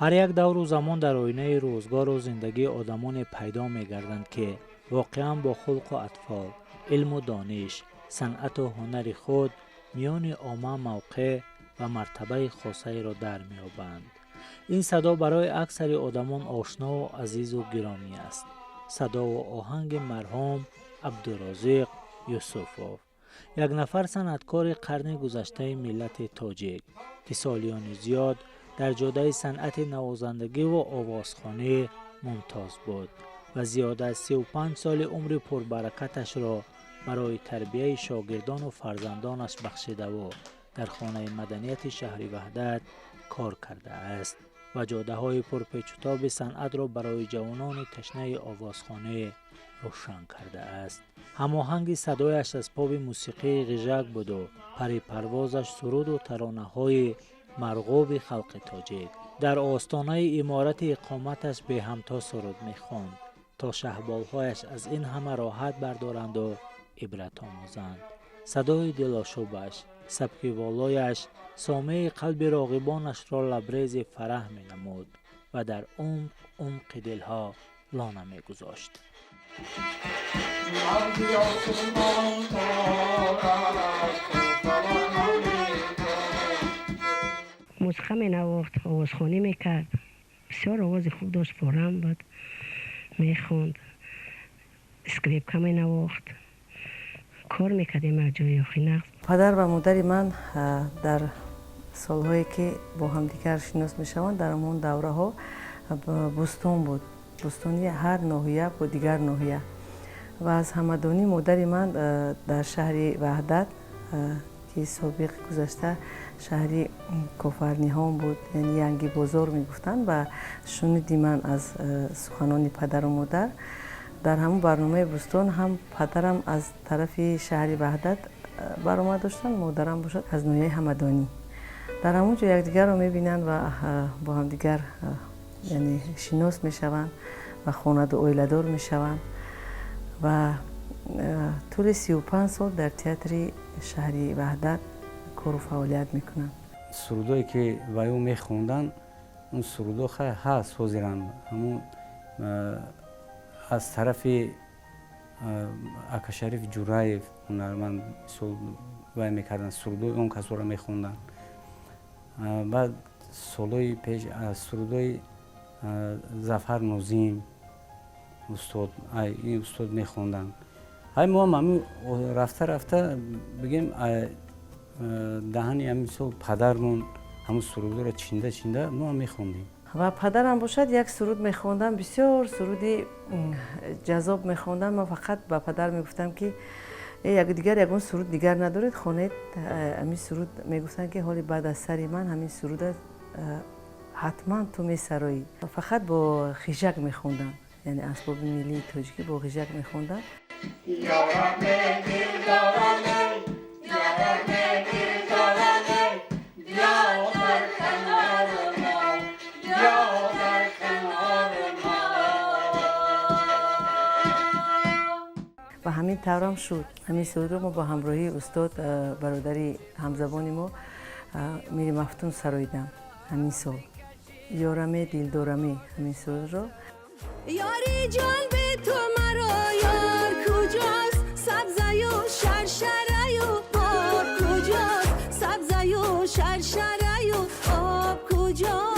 هر یک دور و زمان در آینه روزگار و زندگی آدمان پیدا می گردند که واقعا با خلق و اطفال، علم و دانش، صنعت و هنر خود میان عامه موقع و مرتبه خاصه را در می یابند. این صدا برای اکثر آدمان آشنا و عزیز و گرامی است. صدا و آهنگ مرحوم عبدالرزاق یوسفوف، یک نفر صنعتکار قرن گذشته ملت تاجیک که سالیان زیاد در جاده صنعت نوازندگی و آوازخوانی ممتاز بود و زیاده از 35 سال عمر پربرکتش را برای تربیت شاگردان و فرزندانش بخشیده و در خانه مدنیت شهر وحدت کار کرده است و جاده های پرپیچ و تاب صنعت را برای جوانان تشنه آوازخوانی روشن کرده است. هماهنگ صدایش از پاب موسیقی غژک بود و پری پروازش سرود و ترانه های مرغوب خلق تاجیک. در آستانه امارت اقامتش به همتا سرود می‌خواند تا شهبالهایش از این همه راحت بردارند و عبرت آموزند. صدای دلاشوبش، سبک والایش سامع قلب راغبانش را لبریز فرح می نمود و در عمق دلها لانه می گذاشت. موسیقی می نواخت، آوازخوانی می کرد، بسیار آواز خوب داشت، فورم بود، می خوند، اسکریپکا می نواخت، کار میکردیم از جای آخی نقص. پدر و مادر من در سالهایی که با هم دیگر شناس میشوند در همون دوره ها بوستون بود، بوستونی هر ناحیه با دیگر ناحیه و از همدانی مادر من در شهر وحدت که سابق گذشته شهری کافرنیهان بود، یعنی ینگی بازار میگفتن و شنیدی من از سخنان پدر و مادر در همون برنامه بوستون هم پدرم از طرف شهر وحدت برآمد داشتن، مادرم باشد از ناحیه همدانی. در همونجا یکدیگر رو میبینن و با هم دیگر یعنی شناس میشوند و خانواده و عائله‌دار میشوند و طول 35 سال در تئاتر شهری وحدت کار و فعالیت میکنن. سرودایی که وایو میخوندن اون سرودا خیلی هست حاضرن، همون از طرف اکاشریف جورایف هنرمند وای میکردن، سرودای اون کسا را میخوندن. بعد سالهای پیش سرودای ظفر نوزیم استاد این استاد میخوندن. های ما هم رفته بگیم دهنی همین سال پدرمون همون سرودا را چینده ما هم میخوندیم و پدرم باشد یک سرود میخوندم، بسیار سرودی جذاب میخوندم. من فقط با پدر میگفتم که یگون سرود دیگر ندارید خونید همین سرود، میگفتن که حالی بعد از سری من همین سرود حتما تو میسرایی. فقط با خیشک میخوندم، یعنی اسباب ملی تاجیکی با خیشک میخوندم. و همین طورم شد. همین سرود رو ما با همراهی استاد برادری همزبانی ما میری مفتون سراییدم همین سال. یارمه دلدارمه همین سرود رو. یاری جان به تو مرا یار کجاست، سبزه و شرشره و آب کجاست، سبزه و شرشره و آب کجاست.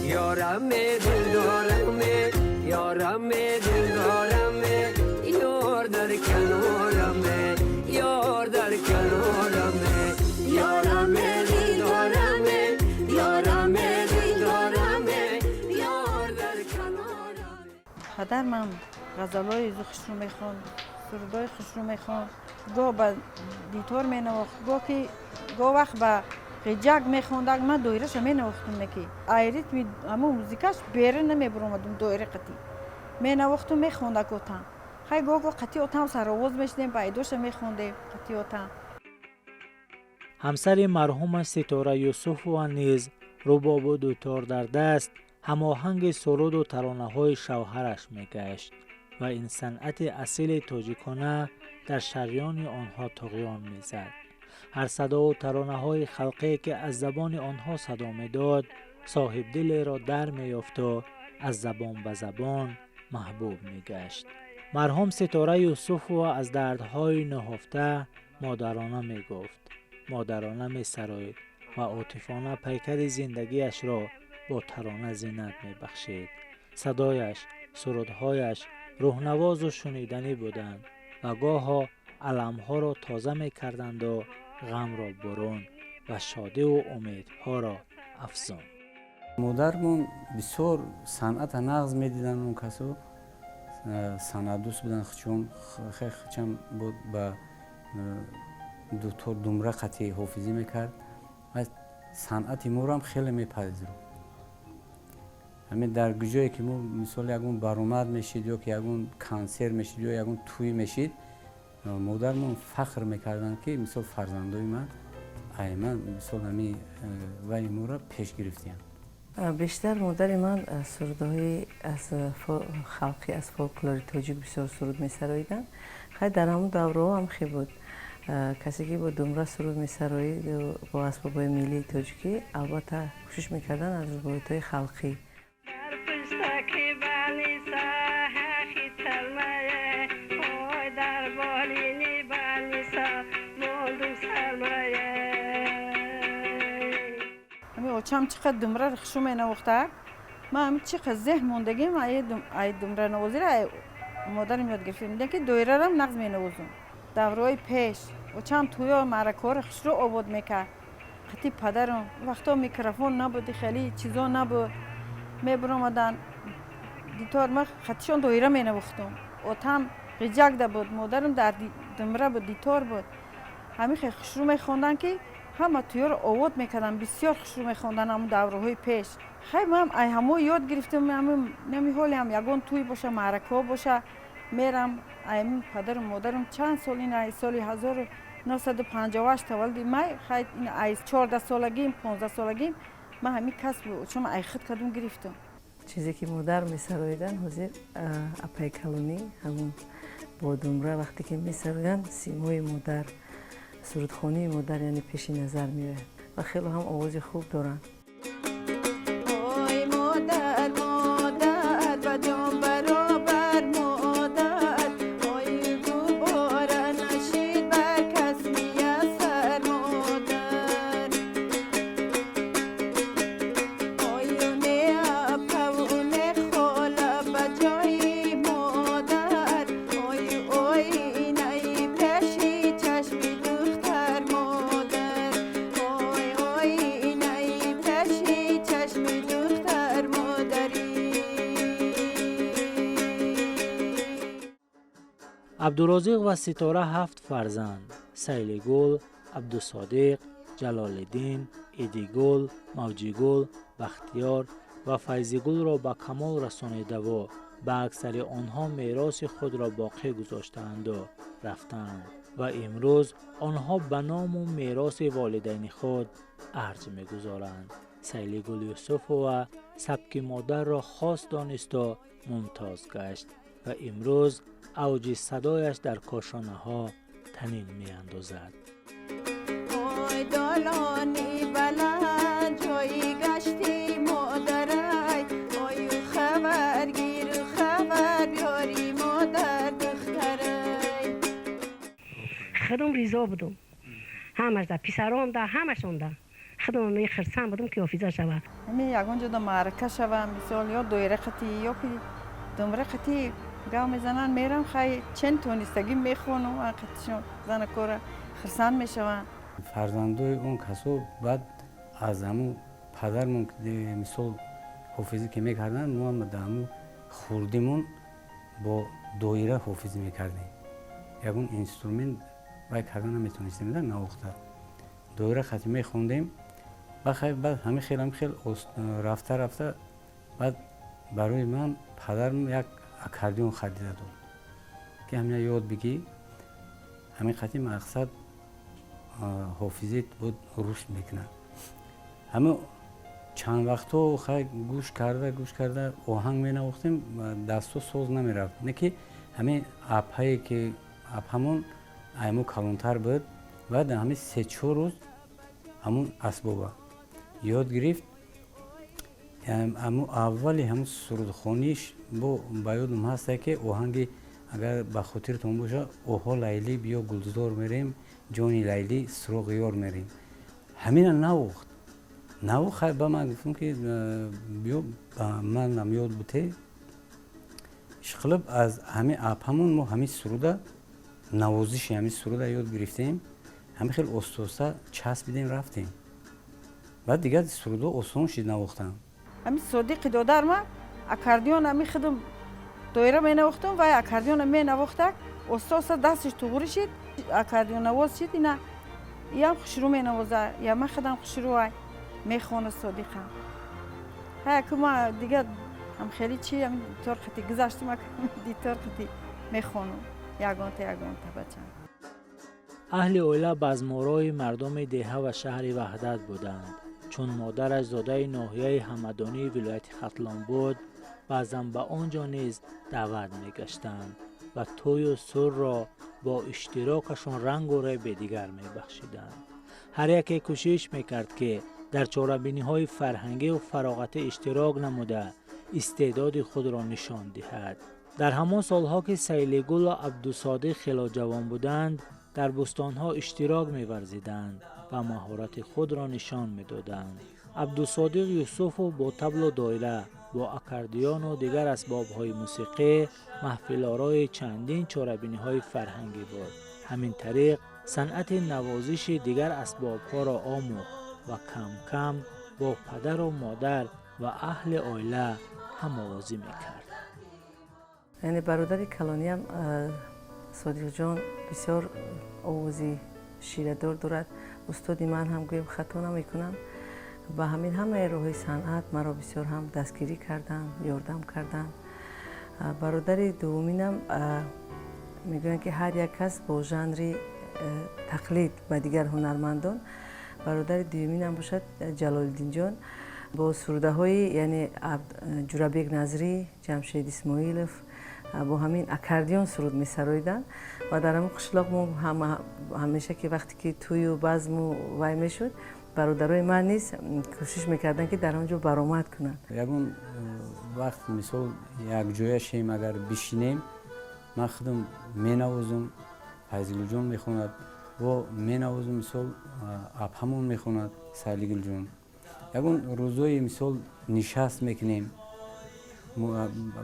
یارمه دلدارمه، یارمه دلدارمه، یار در کنارمه، یار در کنارمه، یارمه دلدارمه، یارمه دلدارمه، یار در کنارمه. پدر من غزلای خوش رو میخوند، سرودای خوش رو میخوند، گاه به دیتور مینواخت، گاه وقت به قیجک میخوندک. من دایرش مینواختم میکی ایریت همون موزیکاش بیره نمیبرومدم دایره قطی مینواختم میخوندک اوتن. خیلی گاه قطی اوتن سر آواز میشدیم پیداش میخوندیم قطی اوتن. همسر مرحوم ستاره یوسف و نیز رباب و دوتار در دست هماهنگ سرود و ترانه های شوهرش میگشت و این صنعت اصیل تاجیکانه در شریان آنها طغیان میزد. هر صدا و ترانه های خلقی که از زبان آنها صدا می داد صاحب دلی را در می یافت و از زبان به زبان محبوب می گشت. مرحوم ستاره یوسف و از دردهای نهفته مادرانه می گفت، مادرانه می سراید و عاطفانه پیکر زندگیش را با ترانه زینت می بخشید. صدایش، سرودهایش روحنواز و شنیدنی بودند و گاها علمها را تازه می کردند و غم را برون و شادی و امیدها را افزون. مادرمون بسیار صنعت نغز میدیدن. اون کسا صنعت دوست بودن. چون خیلی خچم بود با دکتر دمره قطعی حافظی میکرد و صنعت ما رو هم خیلی میپذیرم. همین در جایی که ما مثال یکون برآمد میشید یا که یکون کانسر میشید یا یکون توی میشید، مادرمون فخر میکردن که مثال فرزندای من من مثال همین وی ما را پیش گرفتیم. بیشتر مادر من سرودهای از خلقی از فولکلور تاجیک بسیار سرود می‌سراییدن. خیلی در همون دوره هم خیلی بود کسی که با دمره سرود می‌سرایید و با اسباب‌های ملی تاجیکی البته کوشش می‌کردن از روایت‌های خلقی. چم چقدر دمره خشوم نوخته ما هم چقدر ذهن موندگیم ای دمره نوازی را مادرم یاد گرفتیم میدن که دویره را نغز می نوازم دورهای پیش و چم تویا معرکه خشرو آباد میکرد. خطی پدرم وقتا میکروفون نبود خیلی چیزا نبود میبرامدن دیتار ما خطیشان دویره می نوختم و تم غیجک ده بود. مادرم در دمره بود دیتار بود همین خیلی خشرو میخوندن که همه توی رو آواد میکردن. بسیار خوشرو میخوندن همون دوره‌های پیش. خیلی من همو یاد گرفتم. نمی حالی هم یگان توی باشه معرکه باشه میرم. این پدرم مادرم چند سال این سال 1958 تولد من خیلی این 14 سالگیم 15 سالگیم من همین کسب چون ای خود کدوم گرفتم. چیزی که مادر میسراییدن حاضر اپای کلونی همون با دمره وقتی که میسراییدن سیمای مادر سرودخوانی مادر یعنی پیش نظر میره و خیلی هم آواز خوب دارن. اوی مادر مادر و جان برابر مادر اوی دوباره نشید بر کس میسر مادر اوی نیا پونه خولا بجای مادر اوی اوی نی پشی چشمی عبدالرازق و ستاره 7 فرزند سیلی گل، عبدالصادق، جلالالدین، ایدی گل، موجی گل، بختیار و فیضی گل را به کمال رسانیده و به اکثر آنها میراث خود را باقی گذاشتند و رفتند و امروز آنها به نام و میراث والدین خود ارج میگذارند. سیلی گل یوسف و سبک مادر را خاص دانست و ممتاز گشت و امروز اوج صدایش در کاشانه ها تنین می اندازد. اوی دالانی بلند جایی گشتی مادرای اوی خبرگیر خبر بیاری مادر دخترای. خودم ریزا بودم همش ده پیسرام ده همشون ده خودم می خرسان بودم که حافظه شود. همین یگان جدا معرکه شوم مثال یا دویره خطی یا که دمره خطی گاو میزنن میرم خیلی چند تونستگی میخونم و قطعشون زن کاره خرسان میشون. فرزندای اون کسو بعد از همون پدرمون که مثال حافظی که میکردن ما هم همون خوردیمون با دویره حافظی میکردیم. یکون اینسترومنت باید کردن نمیتونستیم در نواخته دویره خطی میخوندیم و بعد همین خیلی رفته بعد برای من پدرم یک اکاردیون خریده داد که همین یاد بگی همین خطی مقصد حافظیت بود رشد میکنه. همه چند وقتا خیلی گوش کرده آهنگ می نواختیم دستو سوز نمی رفت. نه که همین اپهایی که اپ همون ایمو کلونتر بود و در همین 3-4 روز همون اسبابه یاد گرفت. اولی همون سرودخوانیش با یادم هست که آهنگ اگر به خاطرتون باشه اوها لیلی بیا گلزار میریم جانی لیلی سراغ یار میریم. همین نوخت به من گفتم که بیا من هم یاد بوده اشقلب از همین همون ما همین سروده نوازش همین سروده یاد گرفتیم. همین خیلی استوسته چسبیدیم رفتیم. بعد دیگه سروده آسان شد نواختم. همین صدیق دادر ما اکاردیون همی خودم دویره می نواختم و اکاردیون می نواختک استوسته دستش تو غوری شد اکاردیون نواز شد اینا یا خوشرو می نوازه یا من خودم خوشرو های می خونه صدیقم. ها که ما دیگه هم خیلی چی هم طور خطی گذاشتیم دی طور خطی می خونم یگان تا بچم. اهل اویلا بزمارای مردم دهه و شهر وحدت بودند. چون مادرش زاده ناحیه همدانی ولایت ختلان بود، بعضا به آنجا نیز دعوت می‌گشتند و توی و سر را با اشتراکشان رنگ و ری به دیگر می‌بخشیدند. هر یک کوشش می‌کرد که در چاره‌بینی‌های فرهنگی و فراغت اشتراک نموده استعداد خود را نشان دهد. در همان سالها که سیلیگل و عبدالصادق خیلی جوان بودند، در بستانها اشتراک می‌ورزیدند و مهارت خود را نشان می‌دادند. عبدالصادق یوسف با طبل و دایره، با اکاردیون و دیگر اسباب‌های موسیقی محفل‌آرای چندین چاره‌بینی‌های فرهنگی بود. همین طریق صنعت نوازش دیگر اسباب‌ها را آموخت و کم کم با پدر و مادر و اهل عائله هم‌آوازی می‌کرد. یعنی برادر کلانی هم صادق جان بسیار آوازی شیره‌دار دارد. استادی من هم گویم خطا نمیکنم و همین همه راهی صنعت مرا بسیار هم دستگیری کردن، یاردم کردن. برادر دومینم میگوین که هر یک کس با ژانری تقلید به دیگر هنرمندان. برادر دومینم باشد جلال الدین جان با سروده های یعنی جورابیک نظری، جمشید اسماعیلوف با همین اکاردیون سرود می سرایدن و در همون قشلاق ما همیشه که وقتی که توی و بزم و وای می شد برادرای من نیست کوشش میکردن که در آنجا برآمد کنن. یکون وقت مثال یک جای شیم اگر بشینیم من خودم می نوازم، فیضگل جان میخوند و می نوازم مثال ابهمون میخوند سیلیگل جان. یکون روزای مثال نشست میکنیم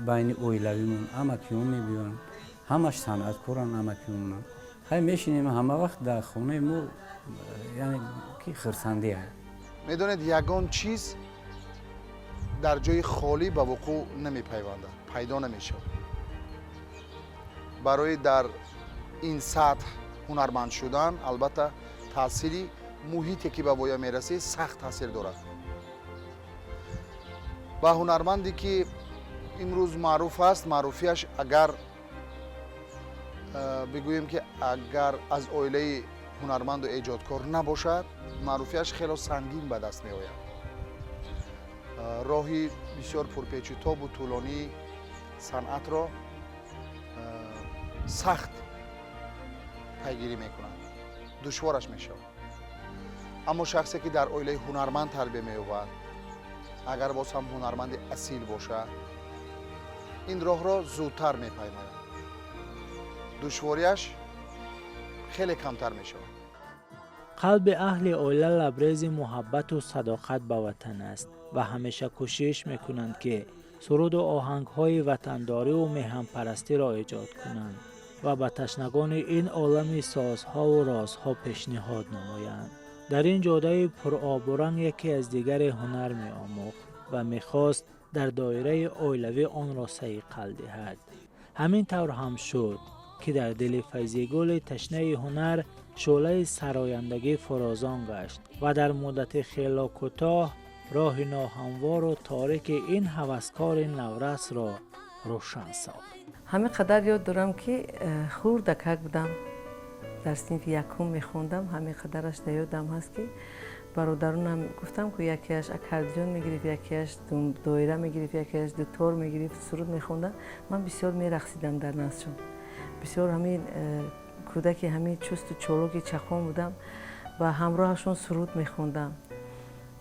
بین اویلویمون امکیون میبیان همش صنعتکارن امکیون خیلی میشینیم همه وقت در خونه ما یعنی که خرسندی هست. میدونید یگان چیز در جای خالی به وقوع نمیپیونده، پیدا نمیشه. برای در این سطح هنرمند شدن البته تأثیری محیطی که به ویا میرسه سخت تاثیر دارد. و هنرمندی که امروز معروف است معروفیش اگر بگوییم که اگر از عائله هنرمند و ایجادکار نباشد معروفیش خیلی سنگین به دست می آید. راهی بسیار پرپیچ‌وتاب و طولانی صنعت را سخت پیگیری میکنند، دشوارش می شود. اما شخصی که در عائله هنرمند تربیت می یابد اگر باز هم هنرمند اصیل باشد این راه را زودتر می پیماید، دشواریش خیلی کمتر می شود. قلب اهل عائله لبریز محبت و صداقت به وطن است و همیشه کوشش میکنند که سرود و آهنگ‌های وطنداری و میهن پرستی را ایجاد کنند و به تشنگان این عالم سازها و رازها پیشنهاد نمایند. در این جاده پرآب و رنگ یکی از دیگر هنر می آموخت و میخواست در دایره عائلوی آن را صیقل دهد. همین طور هم شد که در دل فیضگل تشنه هنر شعله سرایندگی فرازان گشت و در مدت خیلی کوتاه راه ناهموار و تاریک این هوسکار نورس را روشن ساخت. همین قدر یاد دارم که خوردکک بودم، در صنف یکم میخوندم. همین قدرش در یادم هست که برادرانم گفتم که یکیش اکاردیون میگرفت، یکیش دایره میگرفت، یکیش دوتار میگرفت، سرود میخوندن. من بسیار میرقصیدم در نزدشون. بسیار همین کودکی همین چست و چولوکی چخون بودم و همراهشون سرود میخوندم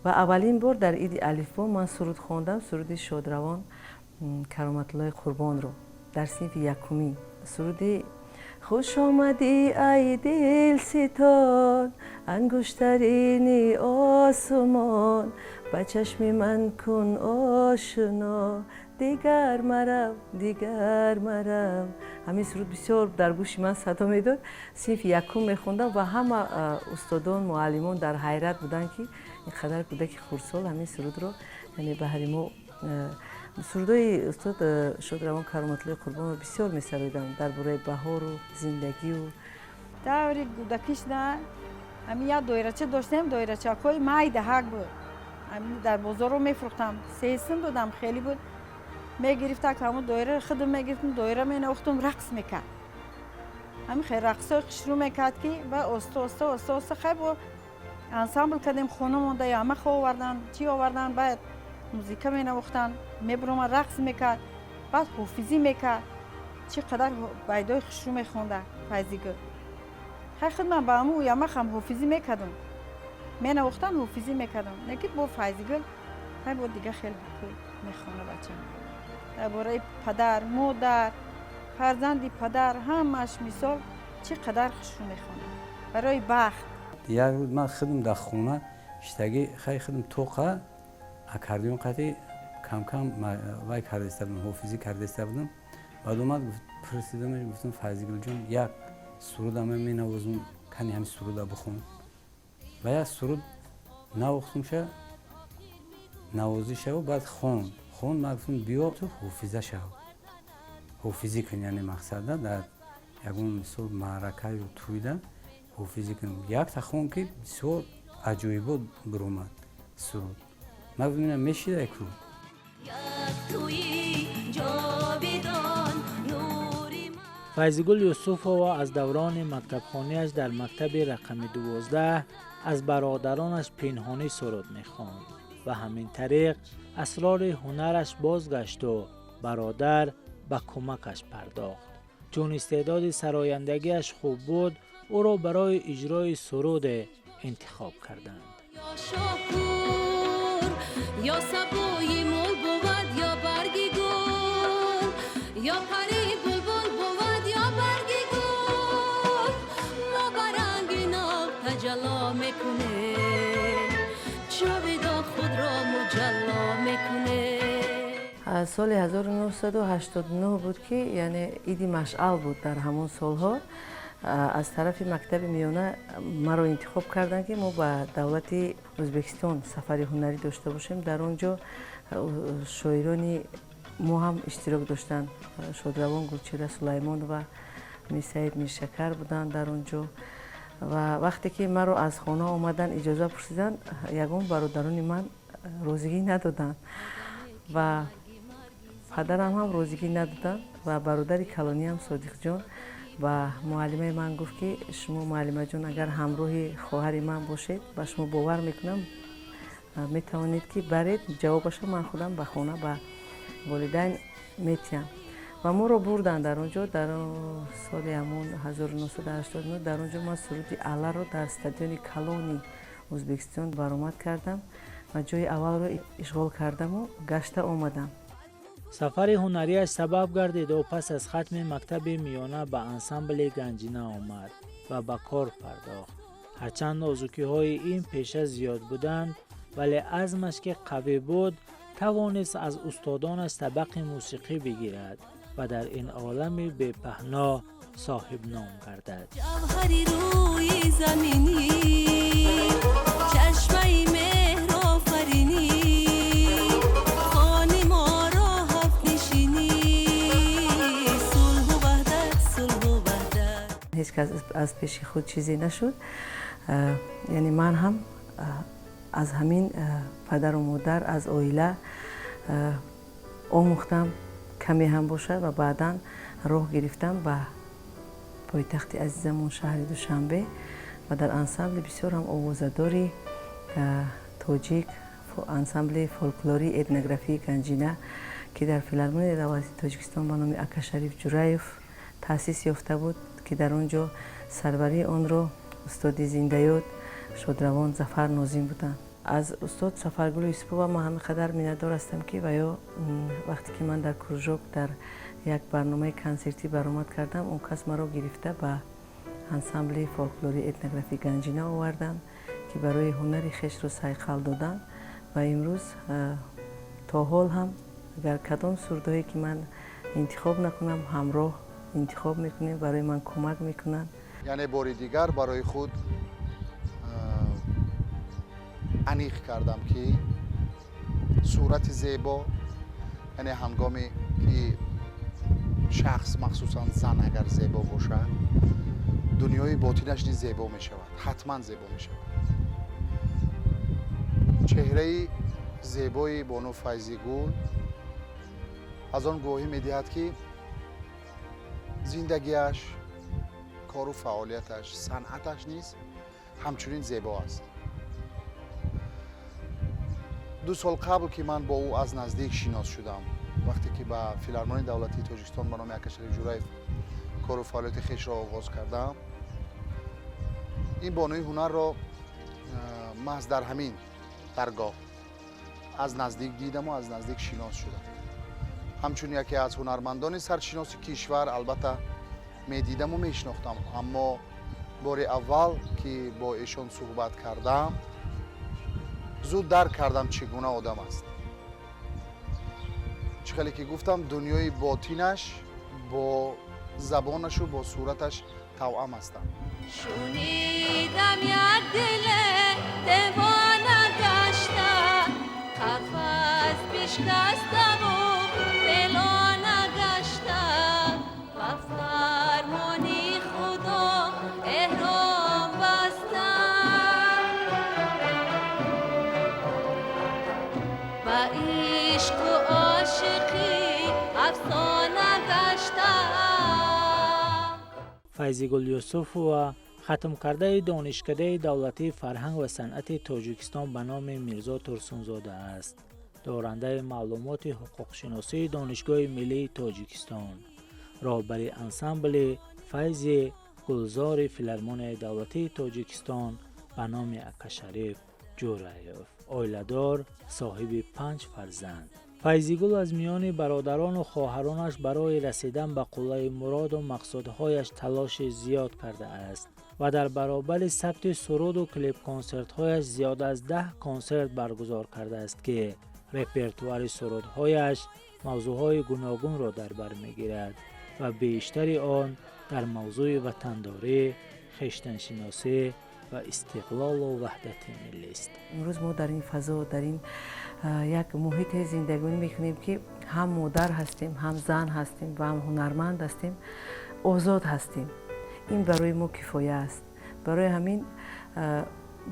و اولین بار در عید الفبا من سرود خوندم، سرود شادروان کرامت الله قربان رو در صنف یکمی. سرود خوش آمدی ای دل ستان انگشترین آسمان به چشم من کن آشنا دیگر مرم. همین سرود بسیار در گوش من صدا میداد. صنف یکم میخوندم و همه استادان معلمان در حیرت بودن که اینقدر کودک خردسال همین سرود رو یعنی به هریمو سرودای استاد شادروان کرامت الله قربان رو بسیار می‌سرودم درباره بهار و زندگی و دوری کودکیش نه همین یاد دایره‌چه داشتم، دایره‌چه‌های مای دهک بود. همین در بازار رو میفروختم، 3 سنت دادم خیلی بود. میگرفتم که همون دایره خودم میگرفتم، دایره مینوختم رقص میکرد. همین خیلی رقصای شروع میکرد که و استا خیلی بود. انسامبل کردیم خونه مونده یا همه خواه آوردن، چی آوردن بعد موزیکا مینوختن، میبرم رقص میکرد، بعد حافظی میکرد. چقدر بیدای خوش رو میخونده فیضیگل. خیلی خود من با همون یامه هم حافظی میکردم. مینوختن حافظی میکردم. نگید با فیضیگل خیلی بود دیگه خیلی میخونه بچه. درباره پدر، مادر، فرزندی پدر همش مثال چقدر خوش رو میخونه. برای بخت. یک روز من خودم در خونه شتگی خیلی خودم توقع اکاردیون قطعی کم وای کرده بودم، حافظی کرده بودم. بعد اومد پرسیدم گفتم فیضیگل جان یک سرود هم می نوازم کنی همین سرود بخون و یک سرود نوختم شه نوازی شه و بعد خون من گفتم بیا تو حافظه شه حافظی کنی یعنی مقصد در یکون مثل معرکه و تویده حافظی کنم یک تا خون که بسیار عجیبی بود برومد سرود من ببینم میشیده اکرو فیضیگل یوسفووا از دوران مکتبخانه‌اش در مکتب رقم 12 از برادرانش پنهانی سرود می‌خواند و همین طریق اسرار هنرش بازگشت و برادر به کمکش پرداخت. چون استعداد سرایندگیش خوب بود، او را برای اجرای سرود انتخاب کردند. یا سبوی مول بود یا برگی گل یا پری بلبل بود یا برگی گل ما برنگ ناب تجلا میکنه جاویدان خود را مجلا میکنه. از سال 1989 بود که یعنی عید مشعل بود. در همون سالها از طرف مکتب میانه ما رو انتخاب کردن که ما به دولت ازبکستان سفر هنری داشته باشیم. در اونجا شاعرانی ما هم اشتراک داشتن، شادروان گلچهره سلیمان و سید میرشکر بودن در اونجا. و وقتی که ما رو از خانه آمدن اجازه پرسیدن، یگان برادران من روزگی ندادن و پدرم هم روزگی ندادن و برادر کلانی هم صادق جان و معلمه من گفت که شما معلمه جان اگر همراه خواهر من باشید با شما باور میکنم میتوانید که برید جوابش من خودم به خانه به والدین میتیم و ما رو بردن در اونجا. در سال همون 1989 در اونجا ما سرود اله رو در استادیوم کلانی ازبکستان برآمد کردم و جای اول رو اشغال کردم و گشته آمدم. سفر هنریش سبب گردید و پس از ختم مکتب میانه به انسامبل گنجینه آمد و به کار پرداخت. هرچند نازکی-های این پیشه زیاد بودند ولی عزمش که قوی بود توانست از استادانش سبق موسیقی بگیرد و در این عالم بی پهنا صاحب نام گردد. جوهری روی زمینی چشمه مهر آفرینی خانه ما را هفت نشینی صلح و وحدت هیچ کس از پیش خود چیزی نشد. یعنی من هم از همین پدر و مادر از عائله آموختم کمی هم باشه و بعدا راه گرفتم به پایتخت عزیزمون شهر دوشنبه و در انسامبل بسیار هم آوازه‌داری تاجیک انسامبل فولکلوری اتنوگرافی گنجینه که در فیلارمونی دولت تاجیکستان به نام اکا شریف جورایف تأسیس یافته بود که در اونجا سروری آن را استاد زنده‌یاد شادروان ظفر ناظم بودند. از استاد سفرگل یوسفووا ما همه قدر می‌ندار هستم که و یا وقتی که من در کروژوک در یک برنامه کنسرتی برآمد کردم، اون کس مرا گرفته به انسامبل فولکلوری اتنوگرافی گنجینه آوردن که برای هنر خویش را سایقل دادن و امروز تا حال هم اگر کدام سرودایی که من انتخاب نکنم همراه انتخاب میکنیم، برای من کمک میکنن. یعنی باری دیگر برای خود انیخ کردم که صورت زیبا، یعنی هنگامی که شخص مخصوصا زن اگر زیبا باشه دنیای باطنش نیز زیبا می شود، حتما زیبا می شود. چهره زیبای بانو فیضی‌گل از آن گواهی می دهد که زندگیش، کار و فعالیتش، صنعتش نیز همچنین زیبا است. 2 سال قبل که من با او از نزدیک شناس شدم، وقتی که به فیلارمونی دولتی تاجیکستان به نام اکاشری جورایف کار و فعالیت خویش را آغاز کردم، این بانوی هنر را محض در همین درگاه از نزدیک دیدم و از نزدیک شناس شدم. همچون یکی از هنرمندان سرشناس کشور البته می دیدم و می شناختم، اما بار اول که با ایشان صحبت کردم زود درک کردم چگونه آدم است. چقدر که گفتم دنیای باطنش با زبانش و با صورتش توأم هستند. شنیدم یک دل دیوانه گشته، قفس بشکسته و دلانه گشته، و فرمانی خدا احرام بسته، و عشق و عاشقی افسانه گشته. فیضی‌گل یوسفووا ختم کرده دانشکده دولتی فرهنگ و صنعت تاجیکستان به نام میرزا ترسونزاده است. دارنده معلومات حقوق شناسی دانشگاه ملی تاجیکستان، راهبر انسامبل فیض گلزار فیلارمون دولتی تاجیکستان به نام اکاشری جورایف، عائله‌دار، صاحب 5 فرزند. فیضی‌گل از میان برادران و خواهرانش برای رسیدن به قله مراد و مقصودهایش تلاش زیاد کرده است و در برابر ثبت سرود و کلیپ کنسرت‌هایش زیاد از 10 کنسرت برگزار کرده است که رپرتوار سرودهایش موضوعهای گوناگون را در بر می‌گیرد و بیشتر آن در موضوع وطنداری، خویشتن‌شناسی و استقلال و وحدت ملی است. امروز ما در این فضا، در این یک محیط زندگی میکنیم که هم مادر هستیم، هم زن هستیم و هم هنرمند هستیم، آزاد هستیم. این برای ما کفایه است. برای همین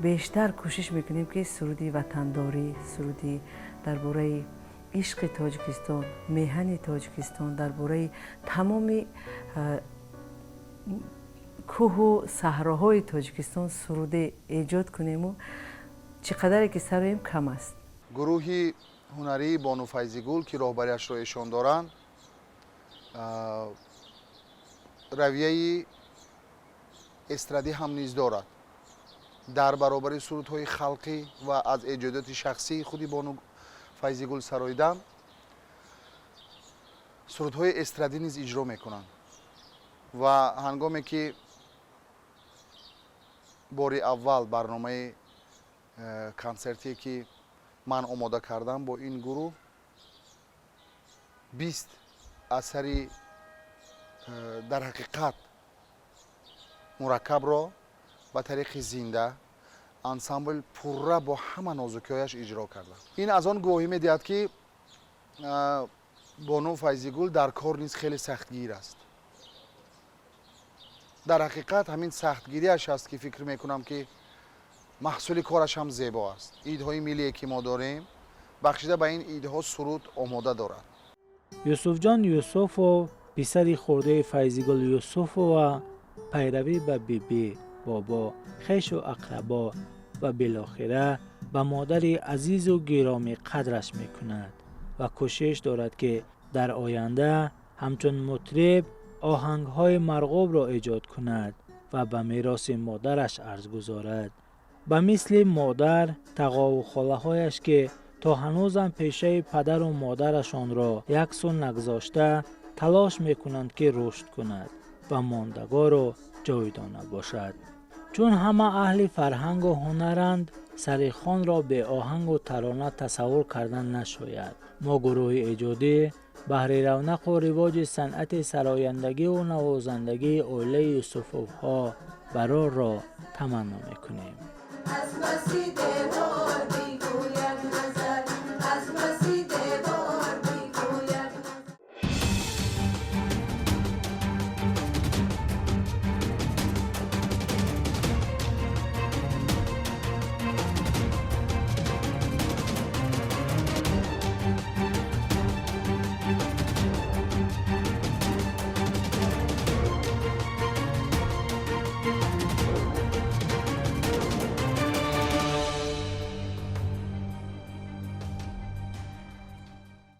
بیشتر کوشش میکنیم که سرودی وطنداری، سرودی درباره عشق تاجیکستان، میهن تاجیکستان، درباره تمام کوه و صحراهای تاجیکستان سروده ایجاد کنیم و چقدر که سریم کم است. گروه هنری بانو فیضی‌گل که راهبریش را ایشان دارند رویه استرادی هم نیز دارد. در برابر سرودهای خلقی و از ایجادات شخصی خودی بانو فیضی‌گل سراییدن سرودهای استرادی نیز اجرا میکنند و هنگامی که باری اول برنامه کنسرتی که من آماده کردم با این گروه 20 اثری در حقیقت مرکب را به طریق زنده انسامبل پورا با همه نازکی‌هایش اجرا کردم. این از آن گواهی می‌دهد که بانو فیضی‌گل در کار نیز خیلی سختگیر است. در حقیقت همین سختگیریش است که فکر میکنم که محصول کارش هم زیبا است. ایدهای ملی که ما داریم بخشیده به این ایدها سرود آماده دارد. یوسف جان یوسف و پسر خورده فیضی‌گل یوسف و پیروی به بیبی، بابا، خویش و اقربا و بالاخره به مادر عزیز و گرامی قدرش میکند و کوشش دارد که در آینده همچون مطرب آهنگ‌های مرغوب را ایجاد کند و به میراث مادرش ارز گذارد. به مثل مادر، تقا و خاله هایش که تا هنوزم پیشه پدر و مادرشان را یک سو نگذاشته تلاش میکنند که رشد کند و ماندگار و جاودانه باشد. چون همه اهل فرهنگ و هنرند، سریخان را به آهنگ و ترانه تصور کردن نشاید. ما گروه ایجادی بهر رونق و رواج صنعت سرایندگی و نوازندگی اوله یوسفوف ها برار را تمنا میکنیم.